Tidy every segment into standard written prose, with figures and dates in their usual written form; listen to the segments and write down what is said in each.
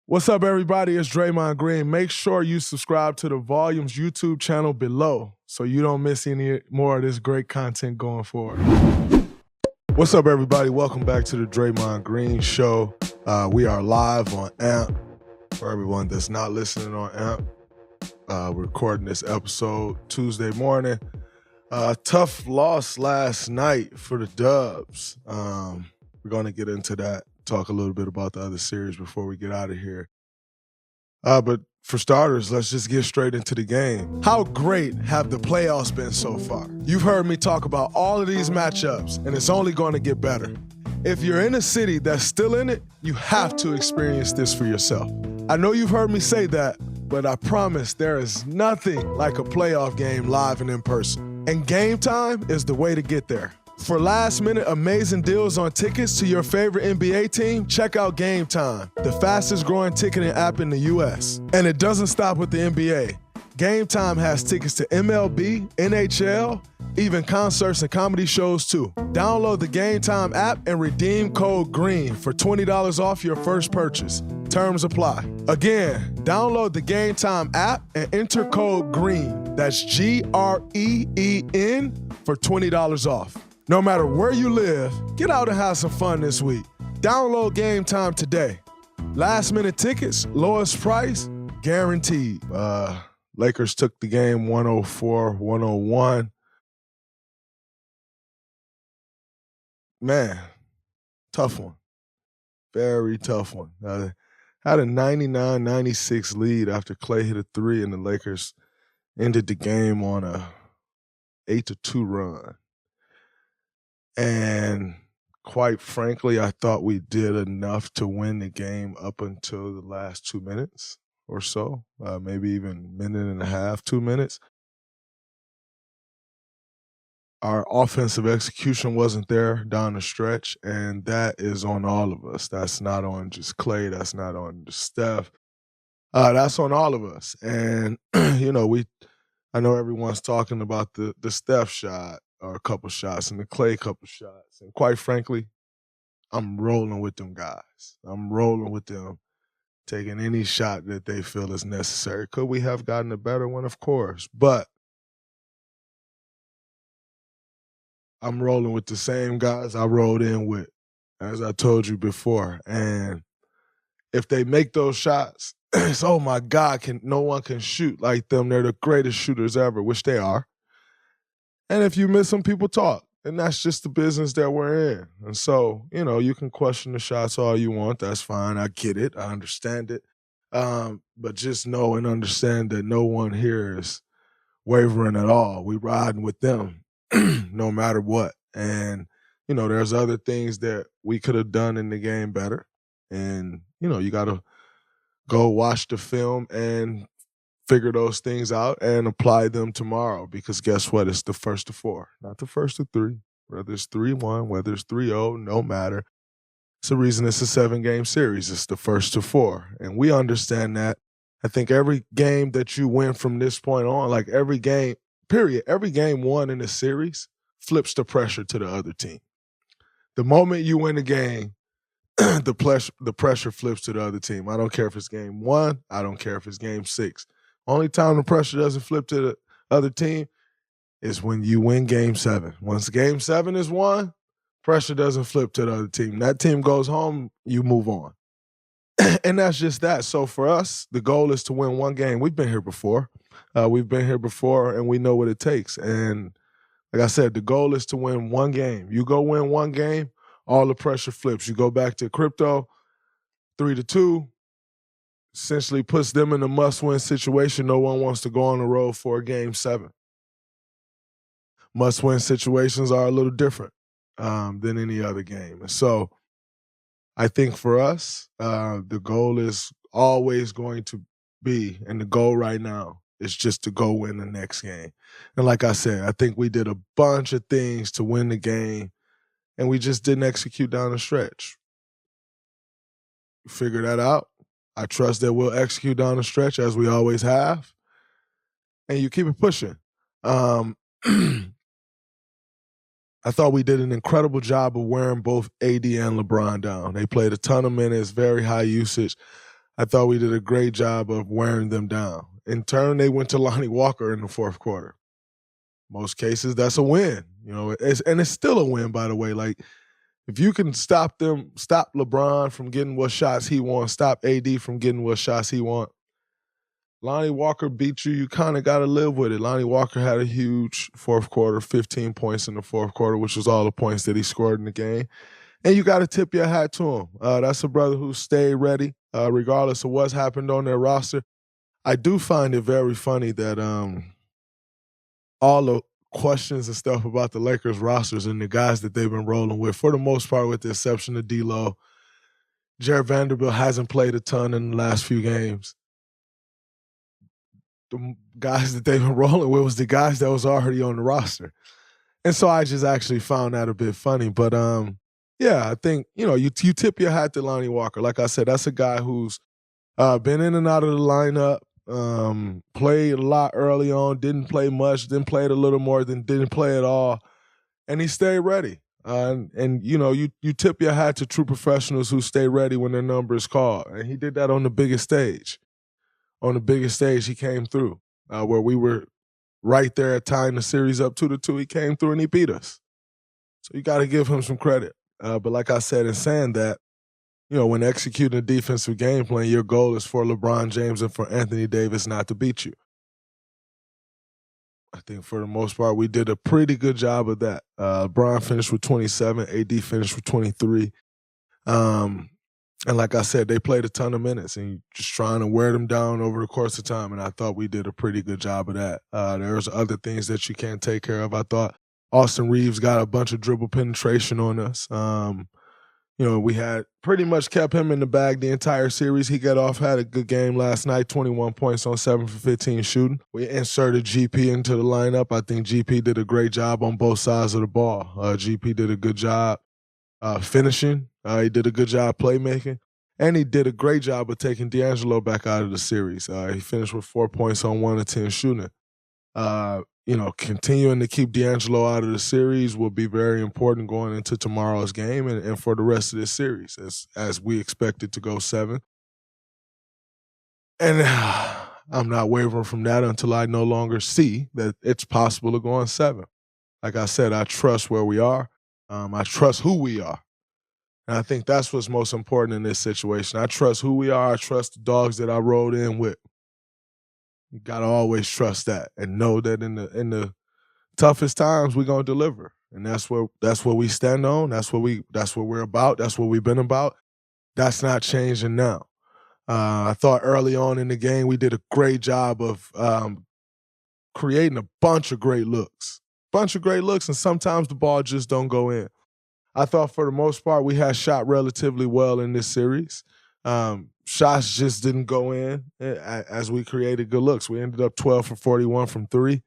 What's up, everybody? It's Draymond Green. Make sure you subscribe to the Volumes YouTube channel below so you don't miss any more of this great content going forward. What's up, everybody? Welcome back to the Draymond Green Show. We are live on AMP. For everyone that's not listening on AMP, we're recording this episode Tuesday morning. Tough loss last night for the Dubs. We're going to get into that, talk a little bit about the other series before we get out of here. But for starters, let's just get straight into the game. How great have the playoffs been so far? You've heard me talk about all of these matchups, and it's only going to get better. If you're in a city that's still in it, you have to experience this for yourself. I know you've heard me say that, but I promise there is nothing like a playoff game live and in person. And Game Time is the way to get there. For last-minute amazing deals on tickets to your favorite NBA team, check out Game Time, the fastest-growing ticketing app in the U.S. And it doesn't stop with the NBA. Game Time has tickets to MLB, NHL, even concerts and comedy shows too. Download the Game Time app and redeem code GREEN for $20 off your first purchase. Terms apply. Again, download the Game Time app and enter code GREEN. That's GREEN for $20 off. No matter where you live, get out and have some fun this week. Download Game Time today. Last-minute tickets, lowest price, guaranteed. Lakers took the game 104-101. Man, tough one. Very tough one. Had a 99-96 lead after Klay hit a three, and the Lakers ended the game on a 8-2 run. And quite frankly, I thought we did enough to win the game up until the last 2 minutes or so, maybe even minute and a half, 2 minutes. Our offensive execution wasn't there down the stretch, and that is on all of us. That's not on just Klay. That's not on just Steph. That's on all of us. And, I know everyone's talking about the Steph shot or a couple shots and the Klay couple shots. And quite frankly, I'm rolling with them guys. I'm rolling with them, taking any shot that they feel is necessary. Could we have gotten a better one? Of course. But I'm rolling with the same guys I rolled in with, as I told you before. And if they make those shots, it's, oh my God, no one can shoot like them. They're the greatest shooters ever, which they are. And if you miss them, people talk. And that's just the business that we're in. And so, you can question the shots all you want. That's fine. I get it. I understand it. But just know and understand that no one here is wavering at all. We riding with them no matter what. And, there's other things that we could have done in the game better. And, you got to go watch the film and figure those things out and apply them tomorrow, because guess what? It's the first of four, not the first of three. Whether it's 3-1, whether it's 3-0, no matter. It's the reason it's a 7-game series. It's the first of four. And we understand that. I think every game that you win from this point on, like every game, period, every game won in the series flips the pressure to the other team. The moment you win a game, the pressure flips to the other team. I don't care if it's game 1. I don't care if it's game 6. Only time the pressure doesn't flip to the other team is when you win Game 7. Once Game 7 is won, pressure doesn't flip to the other team. That team goes home, you move on. And that's just that. So for us, the goal is to win one game. We've been here before. And we know what it takes. And like I said, the goal is to win one game. You go win one game, all the pressure flips. You go back to crypto, 3-2. Essentially puts them in a must-win situation. No one wants to go on the road for a Game 7. Must-win situations are a little different than any other game. And so I think for us, the goal is always going to be, and the goal right now is just to go win the next game. And like I said, I think we did a bunch of things to win the game, and we just didn't execute down the stretch. Figure that out. I trust that we'll execute down the stretch as we always have, and you keep it pushing. I thought we did an incredible job of wearing both AD and LeBron down. They played a ton of minutes, very high usage. I thought we did a great job of wearing them down. In turn, they went to Lonnie Walker in the fourth quarter. Most cases, that's a win. And it's still a win, by the way. Like, if you can stop LeBron from getting what shots he wants, stop AD from getting what shots he wants, Lonnie Walker beat you, you kind of got to live with it. Lonnie Walker had a huge fourth quarter, 15 points in the fourth quarter, which was all the points that he scored in the game. And you got to tip your hat to him. That's a brother who stayed ready, regardless of what's happened on their roster. I do find it very funny that all the questions and stuff about the Lakers rosters and the guys that they've been rolling with, for the most part, with the exception of D'Lo, Jared Vanderbilt hasn't played a ton in the last few games. The guys that they've been rolling with was the guys that was already on the roster. And so I just actually found that a bit funny. But yeah, I think, you tip your hat to Lonnie Walker. Like I said, that's a guy who's been in and out of the lineup, played a lot early on, didn't play much, then played a little more, then didn't play at all. And he stayed ready. You tip your hat to true professionals who stay ready when their number is called. And he did that on the biggest stage. On the biggest stage, he came through, where we were right there tying the series up 2-2. He came through and he beat us. So you got to give him some credit. But like I said, in saying that, when executing a defensive game plan, your goal is for LeBron James and for Anthony Davis not to beat you. I think for the most part, we did a pretty good job of that. LeBron finished with 27, AD finished with 23. And like I said, they played a ton of minutes and just trying to wear them down over the course of time. And I thought we did a pretty good job of that. There's other things that you can't take care of. I thought Austin Reeves got a bunch of dribble penetration on us. We had pretty much kept him in the bag the entire series. He had a good game last night, 21 points on 7 for 15 shooting. We inserted GP into the lineup. I think GP did a great job on both sides of the ball. GP did a good job finishing. He did a good job playmaking. And he did a great job of taking D'Angelo back out of the series. He finished with 4 points on 1 of 10 shooting. Continuing to keep D'Angelo out of the series will be very important going into tomorrow's game and for the rest of this series, as we expect it to go 7. And I'm not wavering from that until I no longer see that it's possible to go on 7. Like I said, I trust where we are. I trust who we are. And I think that's what's most important in this situation. I trust who we are. I trust the dogs that I rode in with. You got to always trust that and know that in the toughest times we're going to deliver. And that's what we stand on. That's what we're about. That's what we've been about. That's not changing now. I thought early on in the game we did a great job of creating a bunch of great looks. And sometimes the ball just don't go in. I thought for the most part we had shot relatively well in this series. Shots just didn't go in as we created good looks. We ended up 12 for 41 from 3.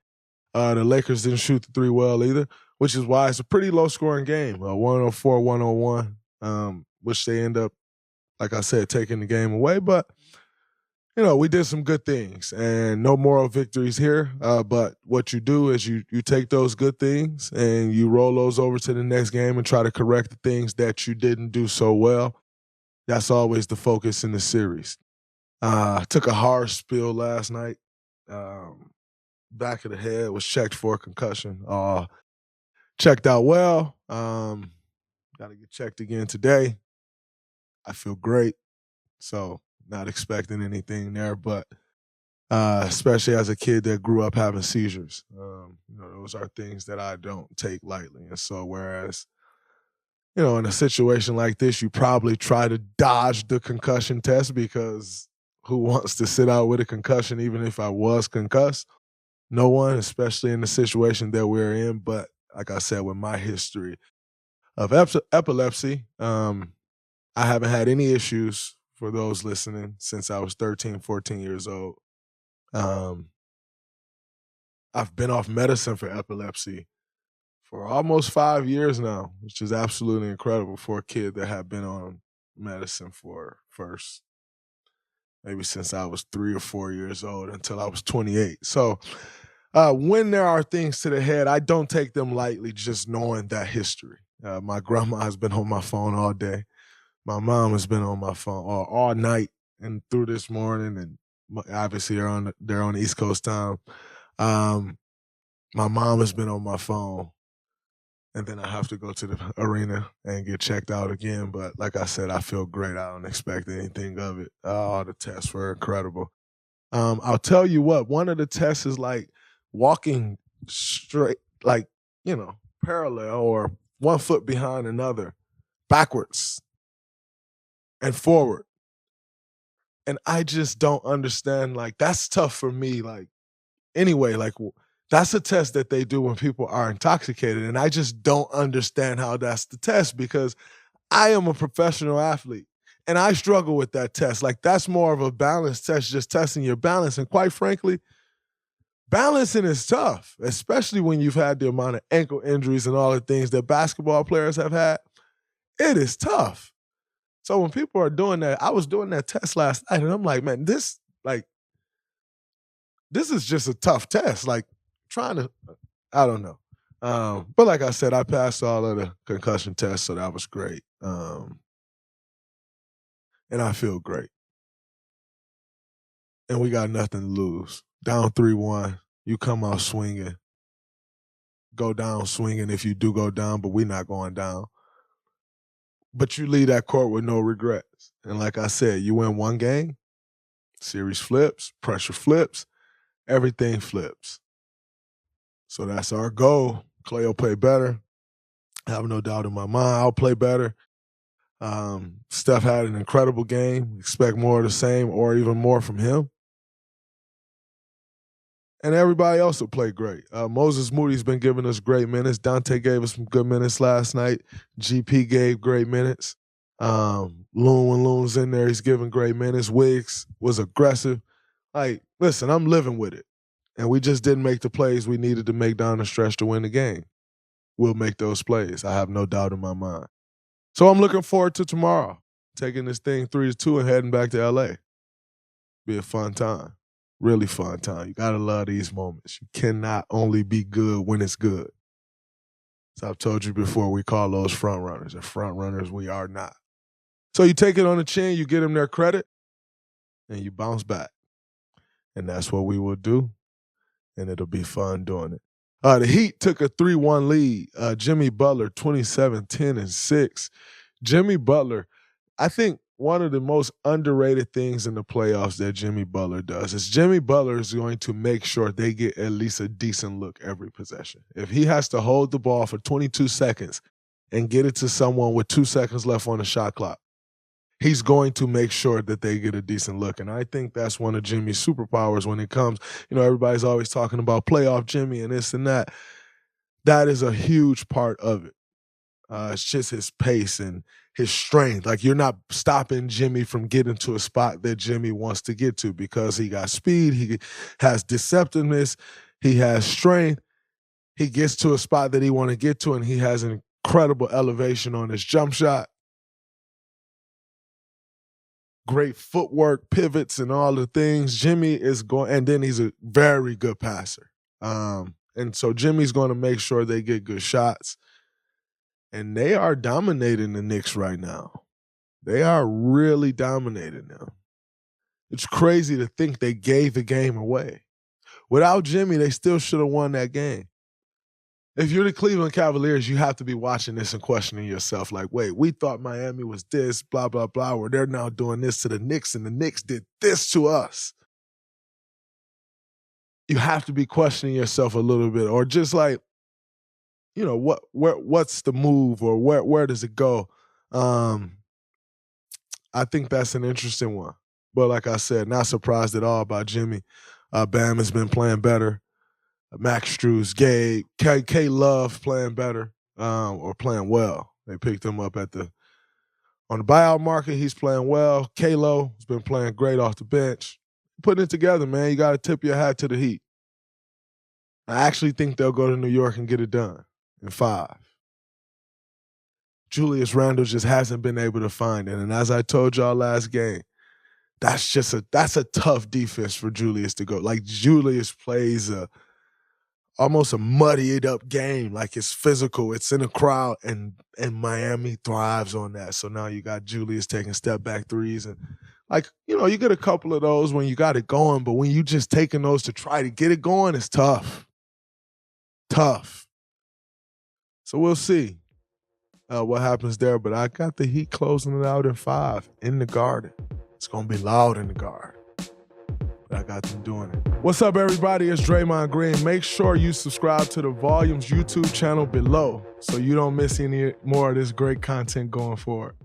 The Lakers didn't shoot the 3 well either, which is why it's a pretty low-scoring game, 104-101, which they end up, like I said, taking the game away. But, we did some good things, and no moral victories here. But what you do is you take those good things and you roll those over to the next game and try to correct the things that you didn't do so well. That's always the focus in the series. Took a hard spill last night. Back of the head, was checked for a concussion. Checked out well. Got to get checked again today. I feel great. So not expecting anything there, but especially as a kid that grew up having seizures, those are things that I don't take lightly. And so whereas, in a situation like this, you probably try to dodge the concussion test because who wants to sit out with a concussion even if I was concussed? No one, especially in the situation that we're in. But like I said, with my history of epilepsy, I haven't had any issues, for those listening, since I was 13, 14 years old. I've been off medicine for epilepsy for almost 5 years now, which is absolutely incredible for a kid that had been on medicine for maybe since I was 3 or 4 years old until I was 28. So when there are things to the head, I don't take them lightly, just knowing that history. My grandma has been on my phone all day. My mom has been on my phone all night. and through this morning, and obviously they're on East Coast time. My mom has been on my phone, and then I have to go to the arena and get checked out again. But like I said, I feel great. I don't expect anything of it. All the tests were incredible. I'll tell you what, one of the tests is like walking straight, like, parallel or 1 foot behind another, backwards and forward. And I just don't understand, like, that's tough for me. Like, anyway, like, that's a test that they do when people are intoxicated. And I just don't understand how that's the test, because I am a professional athlete and I struggle with that test. Like, that's more of a balance test, just testing your balance. And quite frankly, balancing is tough, especially when you've had the amount of ankle injuries and all the things that basketball players have had. It is tough. So when people are doing that, I was doing that test last night and I'm like, man, this is just a tough test. Like, trying to, I don't know. But like I said, I passed all of the concussion tests, so that was great. And I feel great. And we got nothing to lose. Down 3-1, you come out swinging. Go down swinging if you do go down, but we're not going down. But you leave that court with no regrets. And like I said, you win one game, series flips, pressure flips, everything flips. So that's our goal. Klay will play better. I have no doubt in my mind I'll play better. Steph had an incredible game. Expect more of the same or even more from him. And everybody else will play great. Moses Moody's been giving us great minutes. Dante gave us some good minutes last night. GP gave great minutes. Loon, when Loon's in there, he's giving great minutes. Wiggs was aggressive. Like, listen, I'm living with it. And we just didn't make the plays we needed to make down the stretch to win the game. We'll make those plays. I have no doubt in my mind. So I'm looking forward to tomorrow, taking this thing 3-2 and heading back to L.A. Be a fun time. Really fun time. You got to love these moments. You cannot only be good when it's good. As I've told you before, we call those front runners, and front runners we are not. So you take it on the chin, you get them their credit, and you bounce back. And that's what we will do, and it'll be fun doing it. The Heat took a 3-1 lead. Jimmy Butler, 27, 10, and 6. Jimmy Butler, I think one of the most underrated things in the playoffs that Jimmy Butler does is Jimmy Butler is going to make sure they get at least a decent look every possession. If he has to hold the ball for 22 seconds and get it to someone with 2 seconds left on the shot clock, he's going to make sure that they get a decent look. And I think that's one of Jimmy's superpowers when it comes, everybody's always talking about playoff Jimmy and this and that. That is a huge part of it. It's just his pace and his strength. Like, you're not stopping Jimmy from getting to a spot that Jimmy wants to get to, because he got speed, he has deceptiveness, he has strength. He gets to a spot that he want to get to, and he has an incredible elevation on his jump shot. Great footwork, pivots, and all the things. Jimmy is going, and then he's a very good passer. And so Jimmy's going to make sure they get good shots. And they are dominating the Knicks right now. They are really dominating them. It's crazy to think they gave the game away. Without Jimmy, they still should have won that game. If you're the Cleveland Cavaliers, you have to be watching this and questioning yourself, like, wait, we thought Miami was this, blah, blah, blah, where they're now doing this to the Knicks, and the Knicks did this to us. You have to be questioning yourself a little bit, or just like, what's the move, or where does it go? I think that's an interesting one. But like I said, not surprised at all by Jimmy. Bam has been playing better. Max Strus, Gabe, K Love playing better, or playing well. They picked him up on the buyout market. He's playing well. K-Lo has been playing great off the bench. Putting it together, man. You got to tip your hat to the Heat. I actually think they'll go to New York and get it done in 5. Julius Randle just hasn't been able to find it. And as I told y'all last game, that's a tough defense for Julius to go. Like, Julius plays almost a muddied up game. Like, it's physical, it's in a crowd, and Miami thrives on that. So now you got Julius taking step back threes, and like, you get a couple of those when you got it going, but when you just taking those to try to get it going, it's tough. Tough. So we'll see what happens there, but I got the Heat closing it out in 5 in the Garden. It's going to be loud in the Garden. I got them doing it. What's up, everybody? It's Draymond Green. Make sure you subscribe to the Volumes YouTube channel below so you don't miss any more of this great content going forward.